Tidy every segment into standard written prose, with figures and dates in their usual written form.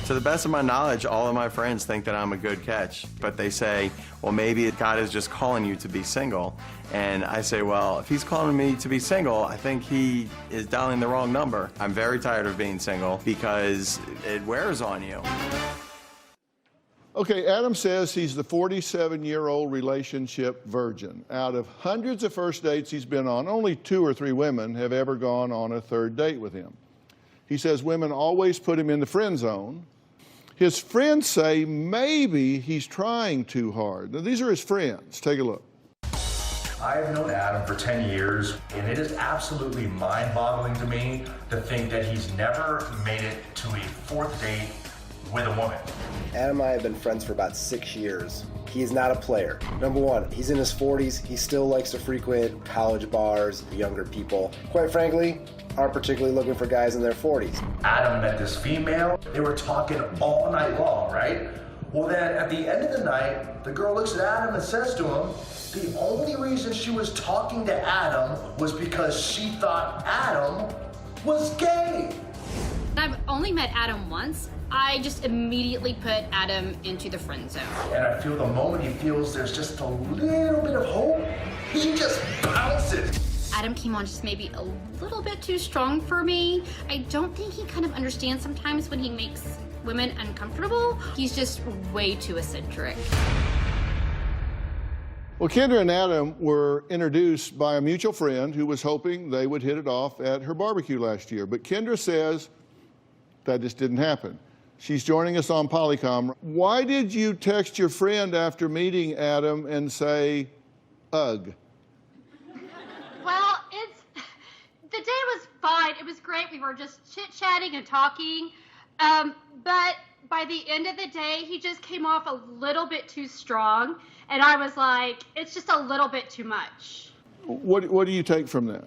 To the best of my knowledge, all of my friends think that I'm a good catch, but they say, well, maybe God is just calling you to be single. And I say, well, if he's calling me to be single, I think he is dialing the wrong number. I'm very tired of being single because it wears on you. Okay, Adam says he's the 47-year-old relationship virgin. Out of hundreds of first dates he's been on, only 2 or 3 women have ever gone on a 3rd date with him. He says women always put him in the friend zone. His friends say maybe he's trying too hard. Now, these are his friends. Take a look. I have known Adam for 10 years, and it is absolutely mind-boggling to me to think that he's never made it to a 4th date with a woman. Adam and I have been friends for about 6 years. He is not a player. Number one, he's in his 40s. He still likes to frequent college bars, younger people. Quite frankly, aren't particularly looking for guys in their 40s. Adam met this female. They were talking all night long, right? Well, then at the end of the night, the girl looks at Adam and says to him, the only reason she was talking to Adam was because she thought Adam was gay. I've only met Adam once. I just immediately put Adam into the friend zone. And I feel the moment he feels there's just a little bit of hope, he just bounces. Adam came on just maybe a little bit too strong for me. I don't think he kind of understands sometimes when he makes women uncomfortable. He's just way too eccentric. Well, Kendra and Adam were introduced by a mutual friend who was hoping they would hit it off at her barbecue last year. But Kendra says that just didn't happen. She's joining us on Polycom. Why did you text your friend after meeting Adam and say, ugh? Well, the day was fine. It was great. We were just chit-chatting and talking. But by the end of the day, he just came off a little bit too strong. And I was like, it's just a little bit too much. What do you take from that?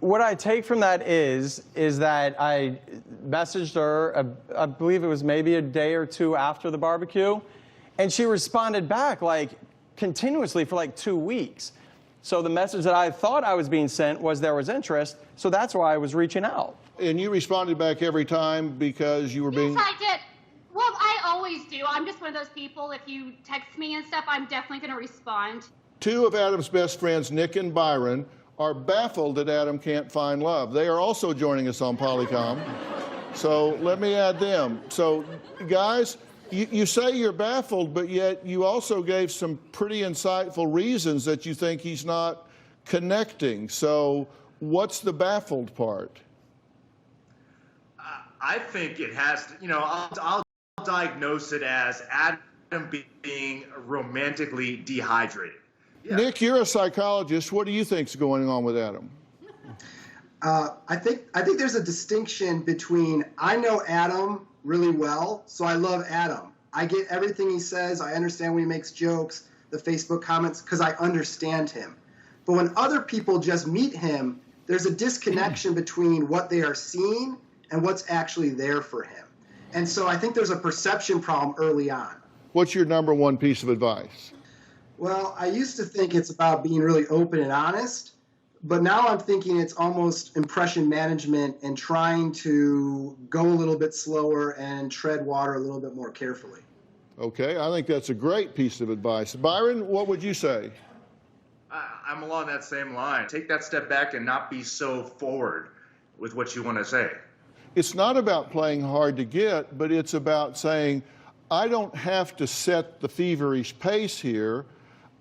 What I take from that is that I messaged her, I believe it was maybe a day or 2 after the barbecue, and she responded back like continuously for like 2 weeks. So the message that I thought I was being sent was there was interest, so that's why I was reaching out. And you responded back every time because you were being... Yes, I did. Well, I always do. I'm just one of those people, if you text me and stuff, I'm definitely going to respond. 2 of Adam's best friends, Nick and Byron, are baffled that Adam can't find love. They are also joining us on Polycom. So let me add them. So, guys, you say you're baffled, but yet you also gave some pretty insightful reasons that you think he's not connecting. So what's the baffled part? I think it has to, I'll diagnose it as Adam being romantically dehydrated. Yeah. Nick, you're a psychologist. What do you think's going on with Adam? I think there's a distinction between I know Adam really well, so I love Adam. I get everything he says. I understand when he makes jokes, the Facebook comments, because I understand him. But when other people just meet him, there's a disconnection between what they are seeing and what's actually there for him. And so I think there's a perception problem early on. What's your number one piece of advice? Well, I used to think it's about being really open and honest, but now I'm thinking it's almost impression management and trying to go a little bit slower and tread water a little bit more carefully. Okay, I think that's a great piece of advice. Byron, what would you say? I'm along that same line. Take that step back and not be so forward with what you want to say. It's not about playing hard to get, but it's about saying, I don't have to set the feverish pace here.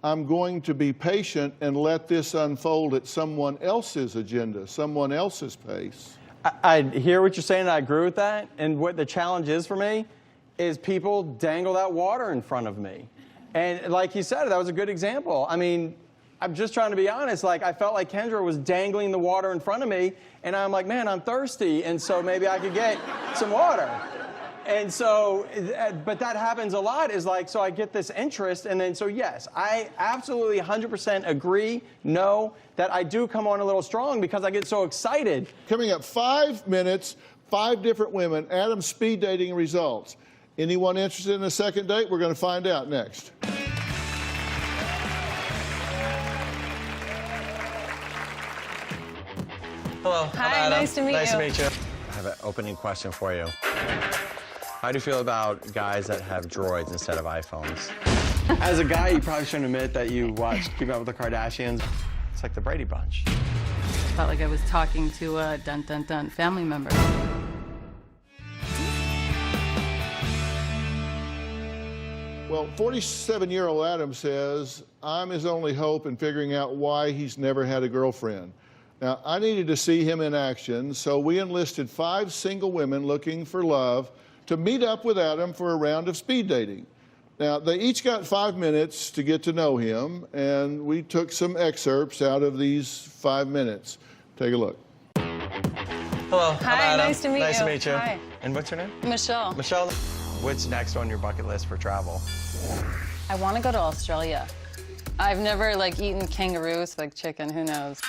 I'm going to be patient and let this unfold at someone else's agenda, someone else's pace. I hear what you're saying, and I agree with that. And what the challenge is for me is people dangle that water in front of me. And like you said, that was a good example. I mean, I'm just trying to be honest. Like, I felt like Kendra was dangling the water in front of me, and I'm like, man, I'm thirsty, and so maybe I could get some water. And so, but that happens a lot, is like, so I get this interest, and then, so yes, I absolutely 100% agree, know that I do come on a little strong because I get so excited. Coming up, 5 minutes, 5 different women, Adam's speed dating results. Anyone interested in a second date? We're going to find out next. Hello. Hi, nice to meet you. Nice to meet you. I have an opening question for you. How do you feel about guys that have droids instead of iPhones? As a guy, you probably shouldn't admit that you watched Keeping Up with the Kardashians. It's like the Brady Bunch. Felt like I was talking to a dun-dun-dun family member. Well, 47-year-old Adam says, I'm his only hope in figuring out why he's never had a girlfriend. Now, I needed to see him in action, so we enlisted 5 single women looking for love to meet up with Adam for a round of speed dating. Now, they each got 5 minutes to get to know him, and we took some excerpts out of these 5 minutes. Take a look. Hello, I'm Hi, Adam. nice to meet you. Nice to meet you. Hi. And what's your name? Michelle. Michelle. What's next on your bucket list for travel? I want to go to Australia. I've never eaten kangaroos, chicken, who knows.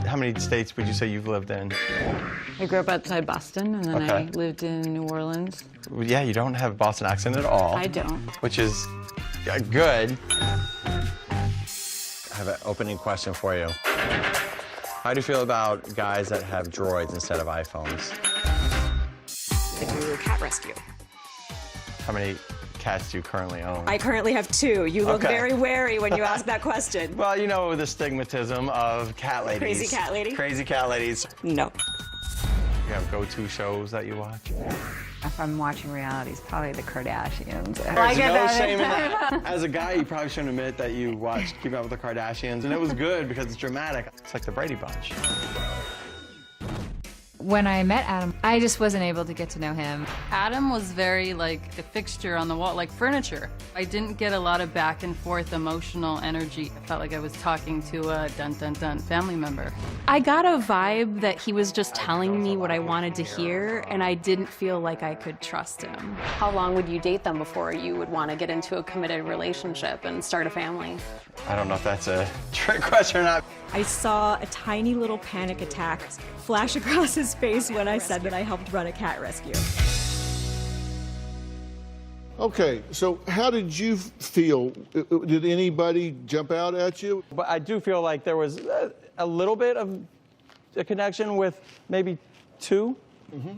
How many states would you say you've lived in? I grew up outside Boston, and then I lived in New Orleans. Well, yeah, you don't have a Boston accent at all. I don't. Which is good. I have an opening question for you. How do you feel about guys that have droids instead of iPhones? I do cat rescue. How many cats do you currently own? I currently have 2. You look Okay. very wary when you ask that question. Well, you know the stigmatism of cat ladies. Crazy cat lady? Crazy cat ladies. No. You have go-to shows that you watch? If I'm watching reality, it's probably the Kardashians. There's no shame in that. As a guy, you probably shouldn't admit that you watched Keeping Up with the Kardashians, and it was good because it's dramatic. It's like the Brady Bunch. When I met Adam, I just wasn't able to get to know him. Adam was very a fixture on the wall, like furniture. I didn't get a lot of back and forth emotional energy. I felt like I was talking to a dun-dun-dun family member. I got a vibe that he was just telling me what I wanted to hear, and I didn't feel like I could trust him. How long would you date them before you would want to get into a committed relationship and start a family? I don't know if that's a trick question or not. I saw a tiny little panic attack flash across his face when I said that I helped run a cat rescue. Okay, so how did you feel? Did anybody jump out at you? But I do feel like there was a little bit of a connection with maybe 2. Mm-hmm.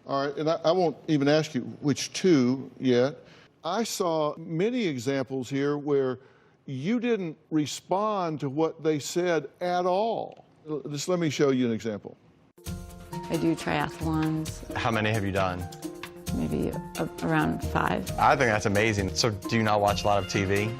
All right, and I won't even ask you which 2 yet. I saw many examples here where you didn't respond to what they said at all. Just let me show you an example. I do triathlons, How many have you done? maybe around 5. I think that's amazing. So do you not watch a lot of TV?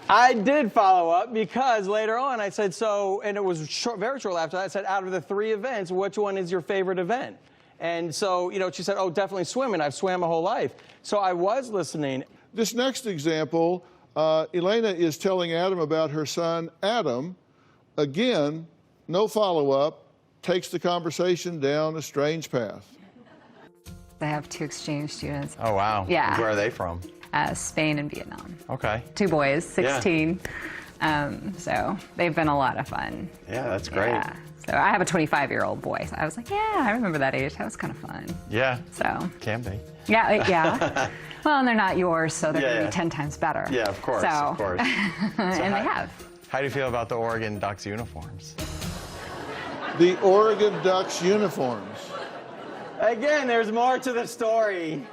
I did follow up because later on I said, and it was very shortly after that, I said, out of the 3 events, which one is your favorite event? And so, she said, oh, definitely swimming. I've swam my whole life. So I was listening. This next example, Elena is telling Adam about her son, Adam. Again, no follow-up, takes the conversation down a strange path. I have 2 exchange students. Oh, wow. Yeah. Where are they from? Spain and Vietnam. Okay. 2 boys, 16. So they've been a lot of fun. Yeah, that's great. Yeah. So I have a 25-year-old boy. So I was like, yeah, I remember that age. That was kind of fun. Yeah. So. Can be. Yeah. Well, and they're not yours, so they're going to be 10 times better. Yeah, of course, So, of course. and they have. How do you feel about the Oregon Ducks uniforms? The Oregon Ducks uniforms. Again, there's more to the story.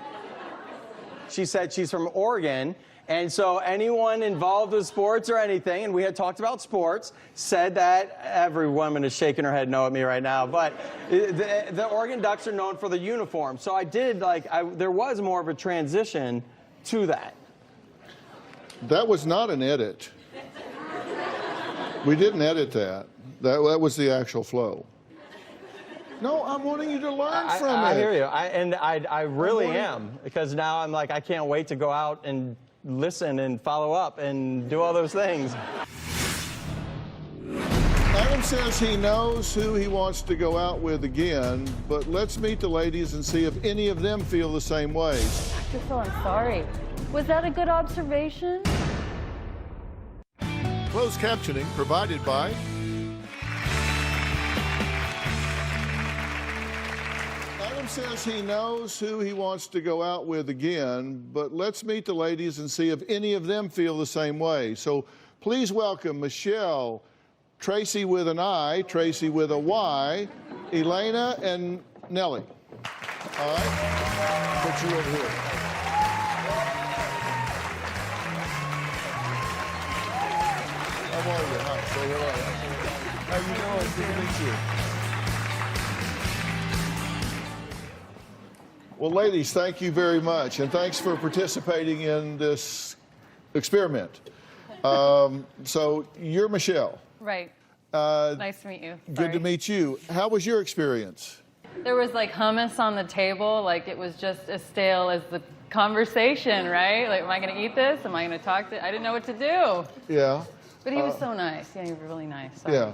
She said she's from Oregon, and so anyone involved with sports or anything, and we had talked about sports, said that every woman is shaking her head no at me right now, but the Oregon Ducks are known for the uniform. So I did, there was more of a transition to that. That was not an edit. We didn't edit that. That was the actual flow. No, I'm wanting you to learn from it. I hear you. I really am, because now I'm like, I can't wait to go out and listen and follow up and do all those things. Adam says he knows who he wants to go out with again, but let's meet the ladies and see if any of them feel the same way. Dr. Phil, I'm sorry. Was that a good observation? Closed captioning provided by Adam says he knows who he wants to go out with again, but let's meet the ladies and see if any of them feel the same way. So please welcome Michelle, Tracy with an I, Tracy with a Y, Elena, and Nellie. All right? Put you over here. How are you? Hi, say hello. How you doing? Good to meet you. Well, ladies, thank you very much, and thanks for participating in this experiment. So you're Michelle. Right. Nice to meet you. Good to meet you. How was your experience? There was like hummus on the table, like it was just as stale as the conversation, right? Like, am I going to eat this? Am I going to talk to? I didn't know what to do. Yeah. But he was so nice. Yeah, he was really nice. So. Yeah.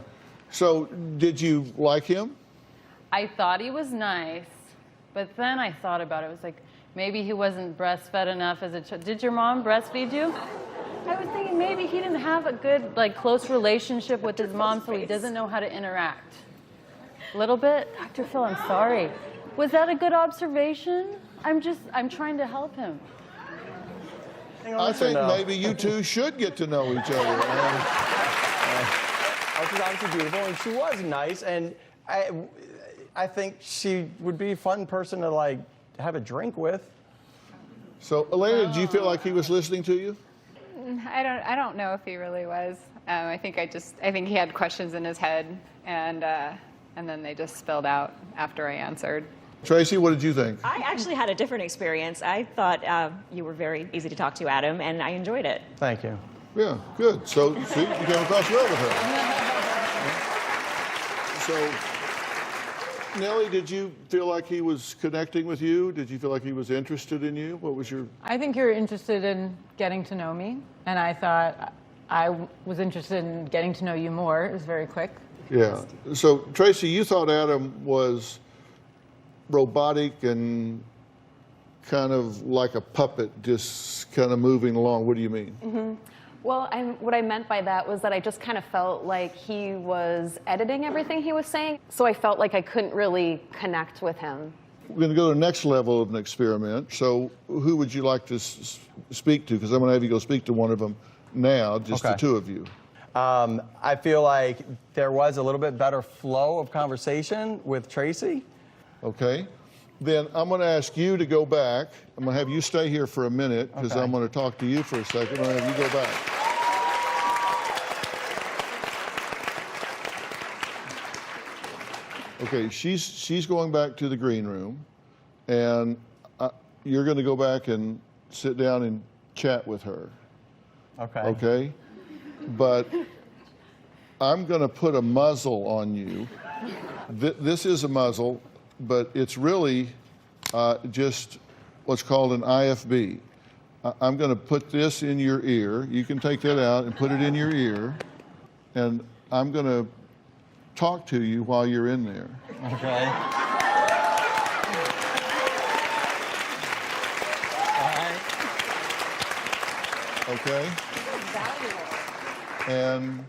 So did you like him? I thought he was nice, but then I thought about it. It was like, maybe he wasn't breastfed enough as a child. Did your mom breastfeed you? I was thinking maybe he didn't have a good, like, close relationship with his mom, so he doesn't know how to interact. A little bit? Dr. Phil, I'm sorry. Was that a good observation? I'm trying to help him. I think maybe you two should get to know each other. She's obviously beautiful, and she was nice, and I think she would be a fun person to, like, have a drink with. So, Elena, did you feel like he was listening to you? I don't know if he really was. I think he had questions in his head, and then they just spilled out after I answered. Tracy, what did you think? I actually had a different experience. I thought you were very easy to talk to, Adam, and I enjoyed it. Thank you. Yeah, good. So, see, you came across well with her. So, Nellie, did you feel like he was connecting with you? Did you feel like he was interested in you? What was your... I think you're interested in getting to know me, and I thought I was interested in getting to know you more. It was very quick. Yeah. So, Tracy, you thought Adam was robotic and kind of like a puppet, just kind of moving along. What do you mean? Mm-hmm. Well, what I meant by that was that I just kind of felt like he was editing everything he was saying, so I felt like I couldn't really connect with him. We're going to go to the next level of an experiment. So who would you like to speak to? Because I'm going to have you go speak to one of them now, just the two of you. I feel like there was a little bit better flow of conversation with Tracy. Okay. Then I'm going to ask you to go back. I'm going to have you stay here for a minute because I'm going to talk to you for a second. I'm going to have you go back. Okay, she's going back to the green room, and you're going to go back and sit down and chat with her. Okay. Okay? But I'm going to put a muzzle on you. This is a muzzle, but it's really just what's called an IFB. I'm going to put this in your ear. You can take that out and put it in your ear, and I'm going to talk to you while you're in there. Okay. All right. Okay? And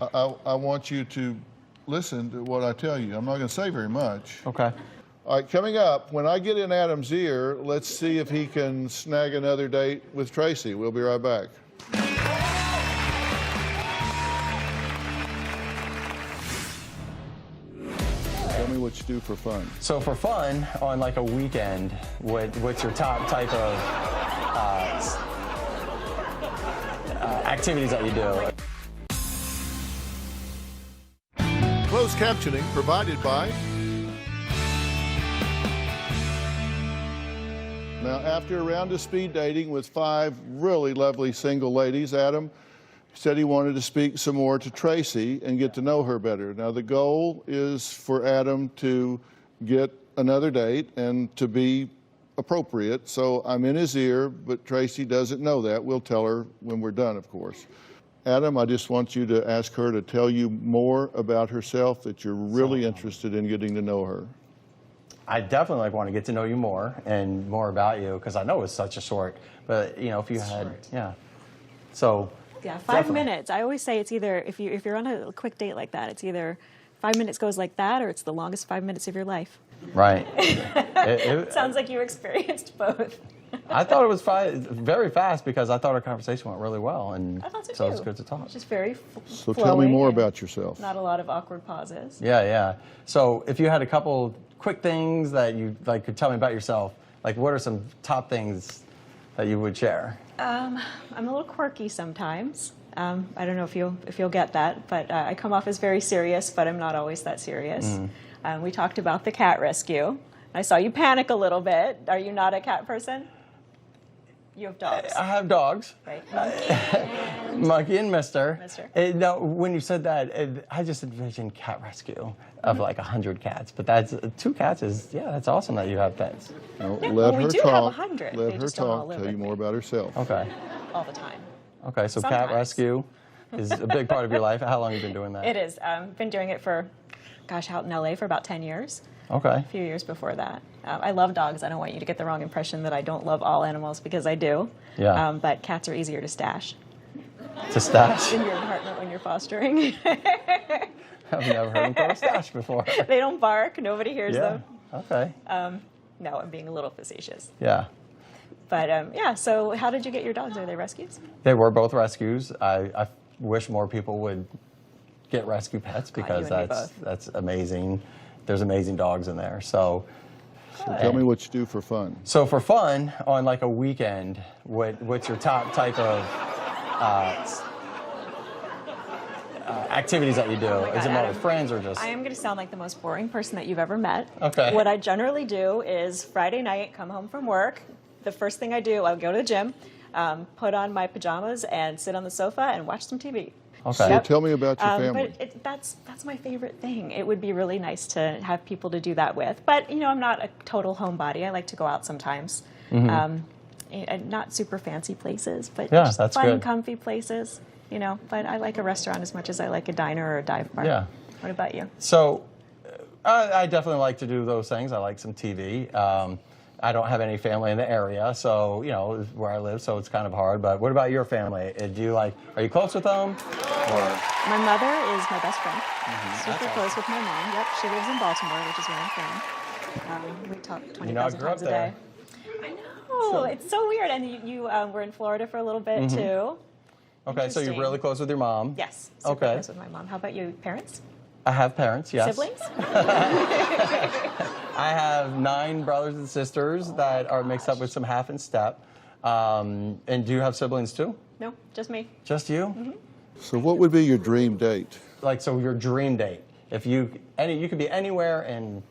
I want you to listen to what I tell you. I'm not going to say very much. Okay. All right, coming up, when I get in Adam's ear, let's see if he can snag another date with Tracy. We'll be right back. Tell me what you do for fun. So for fun, on like a weekend, what's your top type of activities that you do? Closed captioning provided by... Now, after a round of speed dating with 5 really lovely single ladies, Adam said he wanted to speak some more to Tracy and get to know her better. Now, the goal is for Adam to get another date and to be appropriate. So I'm in his ear, but Tracy doesn't know that. We'll tell her when we're done, of course. Adam, I just want you to ask her to tell you more about herself, that you're really interested in getting to know her. I definitely want to get to know you more and more about you, because I know it's such a short, but you know, if you had, yeah. So yeah, 5 minutes. I always say it's either, if you're on a quick date like that, it's either 5 minutes goes like that, or it's the longest 5 minutes of your life. Right. It sounds like you experienced both. I thought it was very fast because I thought our conversation went really well, and I thought so, so too. it was good to talk. It's just very So flowing tell me more and about yourself. Not a lot of awkward pauses. Yeah. So if you had a couple quick things that you could tell me about yourself, like what are some top things that you would share? I'm a little quirky sometimes. I don't know if you'll get that, but I come off as very serious, but I'm not always that serious. We talked about the cat rescue. I saw you panic a little bit. Are you not a cat person? You have dogs. I have dogs. Right. Monkey and Mister. Mister. When you said that, I just envisioned cat rescue of like 100 cats. But that's 2 cats that's awesome that you have pets. No, Yeah, let well, we her do talk. have 100. Let They her just don't all talk. live Tell you with more about herself. Okay. All the time. Okay, so cat Sometimes. rescue is a big part of your life. How long have you been doing that? It is. I've been doing it for, out in LA for about 10 years. Okay. A few years before that. I love dogs. I don't want you to get the wrong impression that I don't love all animals, because I do. Yeah. But cats are easier to stash. To stash? In your apartment when you're fostering. I've never heard them throw a stash before. They don't bark. Nobody hears them. Okay. No, I'm being a little facetious. Yeah. But so how did you get your dogs? Are they rescues? They were both rescues. I wish more people would get rescue pets because you and me that's amazing. There's amazing dogs in there. So Tell me what you do for fun. So for fun, on like a weekend, what's your top type of activities that you do? Is it more with friends or just? I am going to sound like the most boring person that you've ever met. Okay. What I generally do is Friday night, come home from work. The first thing I do, I'll go to the gym, put on my pajamas, and sit on the sofa and watch some TV. Okay. So tell me about your family. But that's my favorite thing. It would be really nice to have people to do that with. But, you know, I'm not a total homebody. I like to go out sometimes. And not super fancy places, but just that's fun, good. comfy places. You know, but I like a restaurant as much as I like a diner or a dive bar. Yeah. What about you? So I definitely like to do those things. I like some TV. I don't have any family in the area, so, you know, where I live, so it's kind of hard. But what about your family? Are you close with them? Or? My mother is my best friend. Super close with my mom. Yep, she lives in Baltimore, which is where I'm from. We talk 20,000 times a day. I know, it's so weird. And you were in Florida for a little bit, too. Okay, so you're really close with your mom. Yes, super close with my mom. How about you, parents? I have parents, yes. Siblings? I have 9 brothers and sisters that are mixed up with some half and step. And do you have siblings too? No, just me. Just you? So what would be your dream date? So your dream date. If you could be anywhere in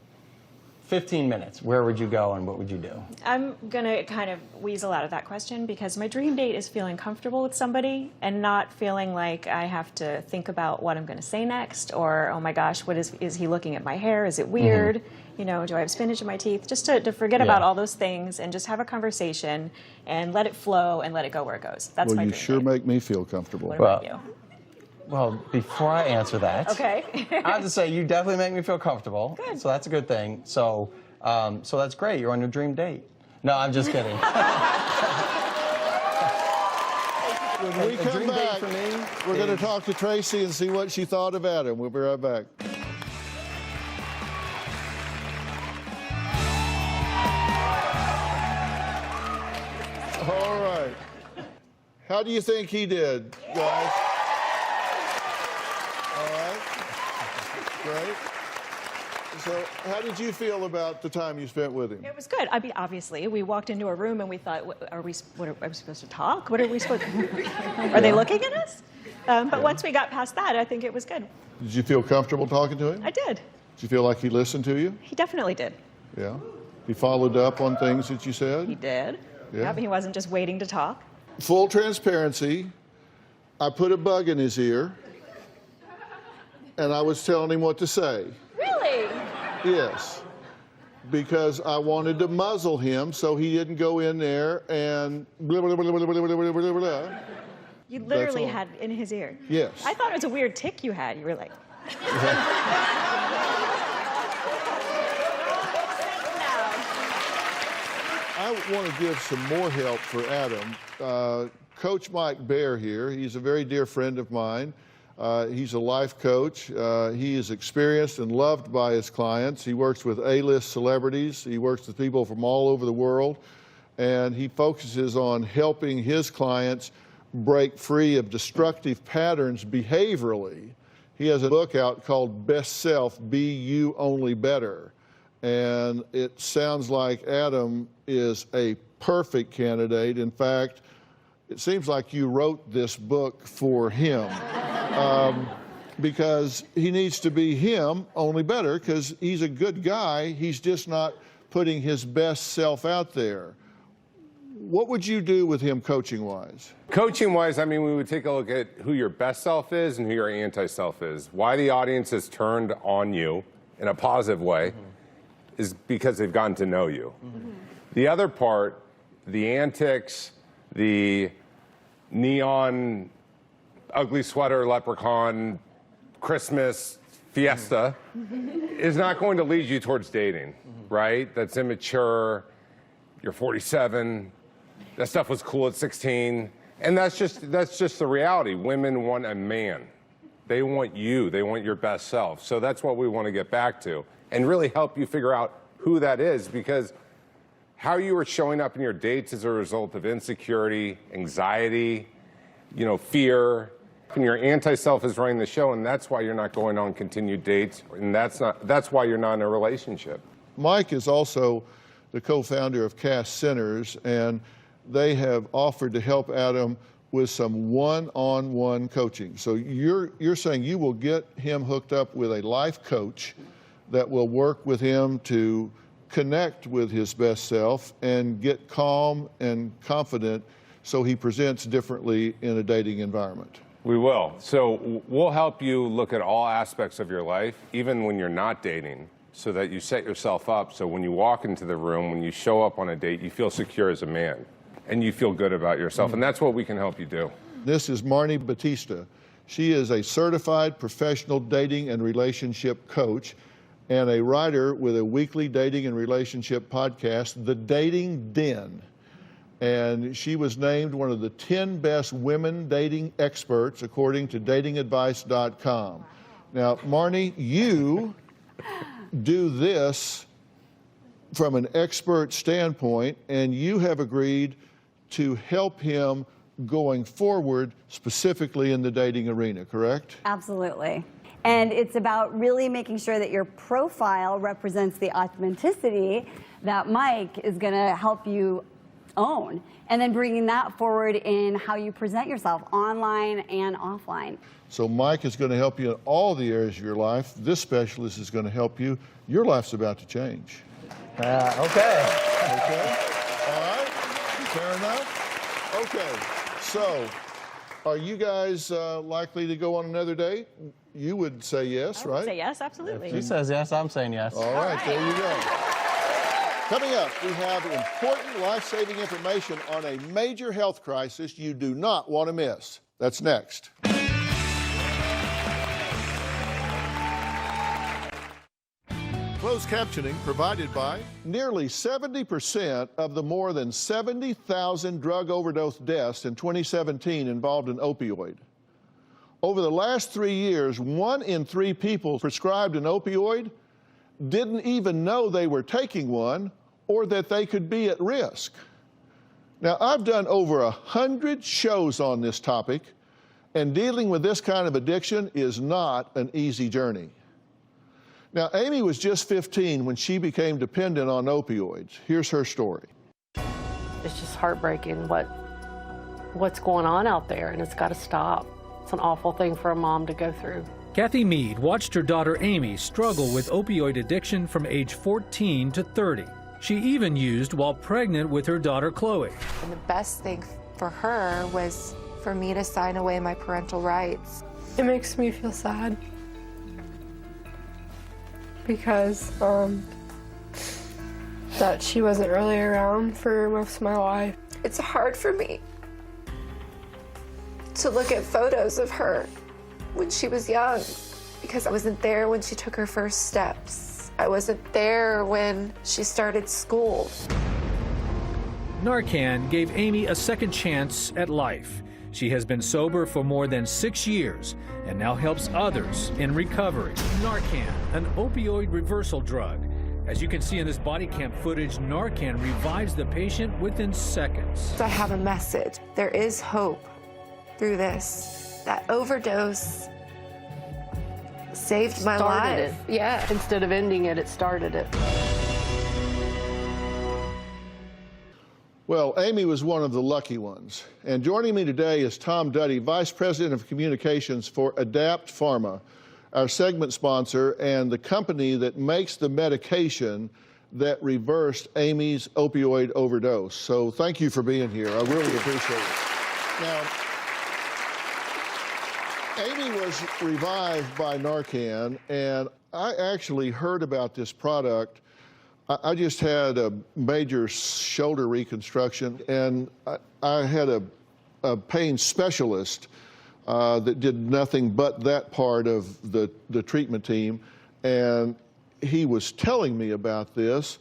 15 minutes, where would you go and what would you do? I'm going to kind of weasel out of that question because my dream date is feeling comfortable with somebody and not feeling like I have to think about what I'm going to say next or, oh my gosh, what is he looking at my hair? Is it weird? You know, do I have spinach in my teeth? Just to forget about all those things and just have a conversation and let it flow and let it go where it goes. That's my dream you sure date. make me feel comfortable. What about you? Well, before I answer that, Okay. I have to say you definitely make me feel comfortable. Good. So that's a good thing. So that's great. You're on your dream date. No, I'm just kidding. When we come back, for me we're going to talk to Tracy and see what she thought of Adam. We'll be right back. All right. How do you think he did, guys? All right. Great. So how did you feel about the time you spent with him? It was good. I mean, obviously, we walked into a room and we thought, are we supposed to talk? What are we supposed to... Are they looking at us? But once we got past that, I think it was good. Did you feel comfortable talking to him? I did. Did you feel like he listened to you? He definitely did. Yeah. He followed up on things that you said? He did. Yeah. He wasn't just waiting to talk. Full transparency, I put a bug in his ear, and I was telling him what to say. Really? Yes. Because I wanted to muzzle him so he didn't go in there and blah, blah, blah, blah, blah, blah, blah, blah, blah. You literally all. had in his ear. Yes. I thought it was a weird tick you had. You were like... I want to give some more help for Adam. Coach Mike Bear here, he's a very dear friend of mine. He's a life coach. He is experienced and loved by his clients. He works with A-list celebrities. He works with people from all over the world. and he focuses on helping his clients break free of destructive patterns behaviorally. He has a book out called Best Self, Be You Only Better. And it sounds like Adam is a perfect candidate. In fact, it seems like you wrote this book for him. Because he needs to be him, only better, because he's a good guy. He's just not putting his best self out there. What would you do with him coaching-wise? Coaching-wise, I mean, we would take a look at who your best self is and who your anti-self is. Why the audience has turned on you in a positive way is because they've gotten to know you. The other part, the antics, the neon, ugly sweater, leprechaun, Christmas fiesta is not going to lead you towards dating, right? That's immature. You're 47. That stuff was cool at 16. And that's just the reality. Women want a man. They want you. They want your best self. So that's what we want to get back to and really help you figure out who that is, because how you are showing up in your dates is a result of insecurity, anxiety, fear. And your anti-self is running the show, and that's why you're not going on continued dates, and that's why you're not in a relationship. Mike is also the co-founder of Cast Centers, and they have offered to help Adam with some one-on-one coaching. So you're saying you will get him hooked up with a life coach that will work with him to connect with his best self and get calm and confident so he presents differently in a dating environment. We will. So we'll help you look at all aspects of your life, even when you're not dating, so that you set yourself up so when you walk into the room, when you show up on a date, you feel secure as a man and you feel good about yourself. And that's what we can help you do. This is Marnie Batista. She is a certified professional dating and relationship coach and a writer with a weekly dating and relationship podcast, The Dating Den. And she was named one of the 10 best women dating experts according to datingadvice.com. Now, Marnie, you do this from an expert standpoint, and you have agreed to help him going forward, specifically in the dating arena, correct? Absolutely. And it's about really making sure that your profile represents the authenticity that Mike is going to help you own, and then bringing that forward in how you present yourself online and offline. So Mike is going to help you in all the areas of your life. This specialist is going to help you. Your life's about to change. Okay. Okay. All right. Fair enough. Okay. So, are you guys likely to go on another date? You would say yes, right? Say yes, absolutely. If she says yes, I'm saying yes. All right. There you go. Coming up, we have important life-saving information on a major health crisis you do not want to miss. That's next. Closed captioning provided by nearly 70% of the more than 70,000 drug overdose deaths in 2017 involved an opioid. Over the last 3 years, 1 in 3 people prescribed an opioid didn't even know they were taking one or that they could be at risk. Now, I've done over 100 shows on this topic, and dealing with this kind of addiction is not an easy journey. Now, Amy was just 15 when she became dependent on opioids. Here's her story. It's just heartbreaking what's going on out there, and it's got to stop. It's an awful thing for a mom to go through. Kathy Mead watched her daughter Amy struggle with opioid addiction from age 14 to 30. She even used while pregnant with her daughter Chloe. And the best thing for her was for me to sign away my parental rights. It makes me feel sad because that she wasn't really around for most of my life. It's hard for me to look at photos of her when she was young because I wasn't there when she took her first steps. I wasn't there when she started school. Narcan gave Amy a second chance at life. She has been sober for more than 6 years and now helps others in recovery. Narcan, an opioid reversal drug. As you can see in this body cam footage, Narcan revives the patient within seconds. I have a message. There is hope through this. That overdose saved my Started life. it. Yeah. Instead of ending it, it started it. Well, Amy was one of the lucky ones. And joining me today is Tom Duddy, Vice President of Communications for Adapt Pharma, our segment sponsor and the company that makes the medication that reversed Amy's opioid overdose. So thank you for being here. I really appreciate it. Now, Amy was revived by Narcan, and I actually heard about this product. I just had a major shoulder reconstruction, and I had a pain specialist that did nothing but that part of the treatment team, and he was telling me about this,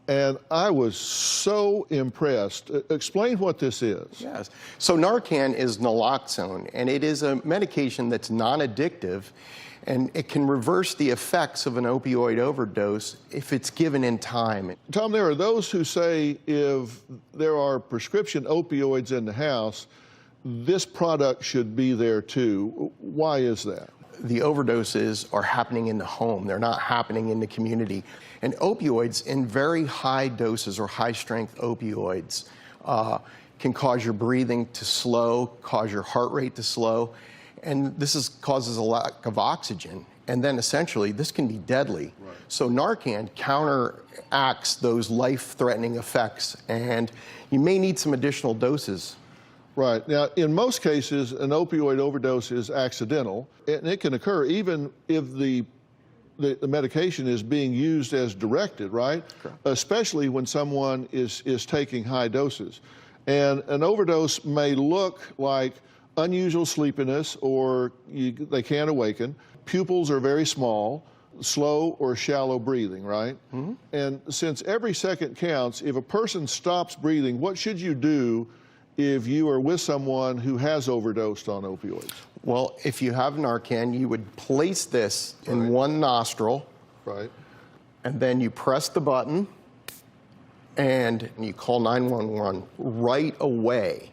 and I was so impressed. Explain what this is. Yes. So Narcan is naloxone, and it is a medication that's non-addictive, and it can reverse the effects of an opioid overdose if it's given in time. Tom, there are those who say if there are prescription opioids in the house, this product should be there too. Why is that? The overdoses are happening in the home. They're not happening in the community. And opioids in very high doses or high-strength opioids can cause your breathing to slow, cause your heart rate to slow, and this causes a lack of oxygen. And then essentially, this can be deadly. Right. So Narcan counteracts those life-threatening effects, and you may need some additional doses. Right. Now, in most cases, an opioid overdose is accidental, and it can occur even if the medication is being used as directed, right? Correct. Especially when someone is taking high doses. And an overdose may look like unusual sleepiness, or they can't awaken. Pupils are very small, slow or shallow breathing, right? Mm-hmm. And since every second counts, if a person stops breathing, what should you do if you are with someone who has overdosed on opioids? Well, if you have Narcan, you would place this in one nostril. Right. And then you press the button and you call 911 right away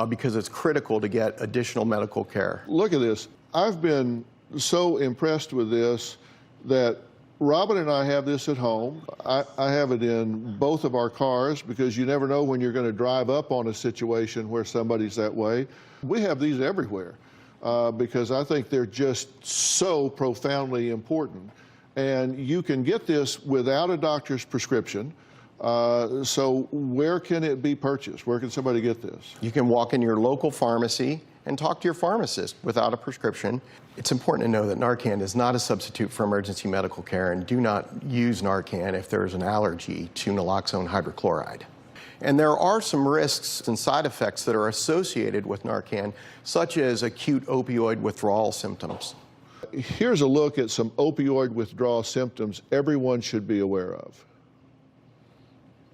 because it's critical to get additional medical care. Look at this. I've been so impressed with this that Robin and I have this at home. I have it in both of our cars because you never know when you're going to drive up on a situation where somebody's that way. We have these everywhere because I think they're just so profoundly important. And you can get this without a doctor's prescription. So where can it be purchased? Where can somebody get this? You can walk in your local pharmacy and talk to your pharmacist without a prescription. It's important to know that Narcan is not a substitute for emergency medical care, and do not use Narcan if there is an allergy to naloxone hydrochloride. And there are some risks and side effects that are associated with Narcan, such as acute opioid withdrawal symptoms. Here's a look at some opioid withdrawal symptoms everyone should be aware of.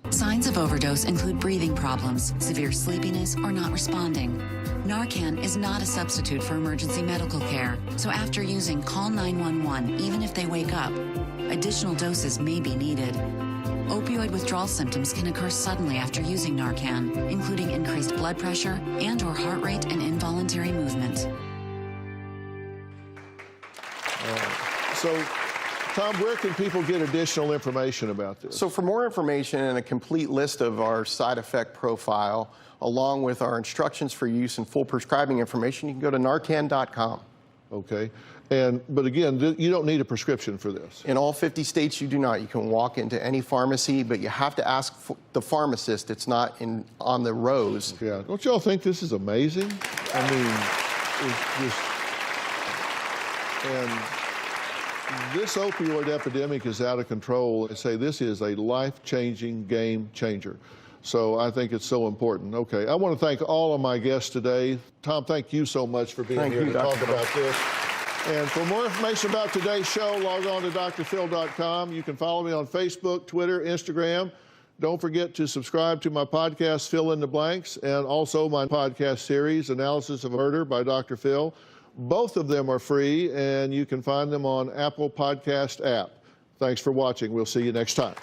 Signs of overdose include breathing problems, severe sleepiness, or not responding. Narcan is not a substitute for emergency medical care, so after using, call 911 even if they wake up. Additional doses may be needed. Opioid withdrawal symptoms can occur suddenly after using Narcan, including increased blood pressure and/or heart rate and involuntary movement. So, Tom, where can people get additional information about this? So for more information and a complete list of our side effect profile, along with our instructions for use and full prescribing information, you can go to Narcan.com. Okay. But again, you don't need a prescription for this. In all 50 states, you do not. You can walk into any pharmacy, but you have to ask the pharmacist. It's not on the rows. Yeah. Don't y'all think this is amazing? I mean, it's just... And this opioid epidemic is out of control. I say this is a life-changing game changer. So I think it's so important. Okay, I want to thank all of my guests today. Tom, thank you so much for being here to talk about this. And for more information about today's show, log on to drphil.com. You can follow me on Facebook, Twitter, Instagram. Don't forget to subscribe to my podcast, Fill in the Blanks, and also my podcast series, Analysis of Murder by Dr. Phil. Both of them are free, and you can find them on Apple Podcast app. Thanks for watching. We'll see you next time.